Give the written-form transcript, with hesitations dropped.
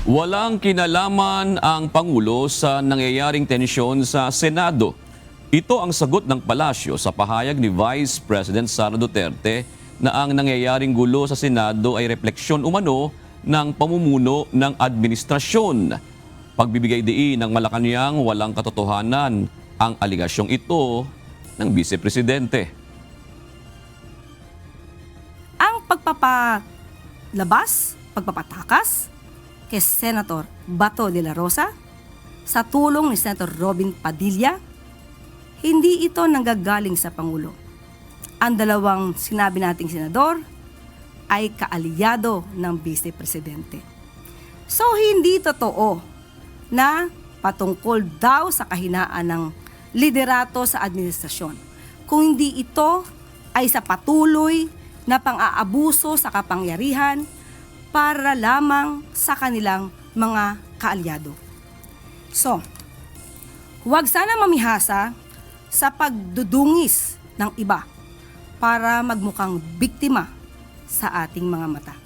Walang kinalaman ang Pangulo sa nangyayaring tensyon sa Senado. Ito ang sagot ng palasyo sa pahayag ni Vice President Sara Duterte na ang nangyayaring gulo sa Senado ay refleksyon umano ng pamumuno ng administrasyon. Pagbibigay diin ng Malacanang walang katotohanan ang aligasyong ito ng Vice Presidente. Ang pagpapatakas kay Senator Bato de la Rosa sa tulong ni Senator Robin Padilla, hindi ito nanggagaling sa Pangulo. Ang dalawang sinabi nating senador ay kaalyado ng Vice Presidente. So hindi totoo na patungkol daw sa kahinaan ng liderato sa administrasyon, kung hindi ito ay sa patuloy na pang-aabuso sa kapangyarihan para lamang sa kanilang mga kaalyado. So, huwag sana mamihasa sa pagdudungis ng iba para magmukhang biktima sa ating mga mata.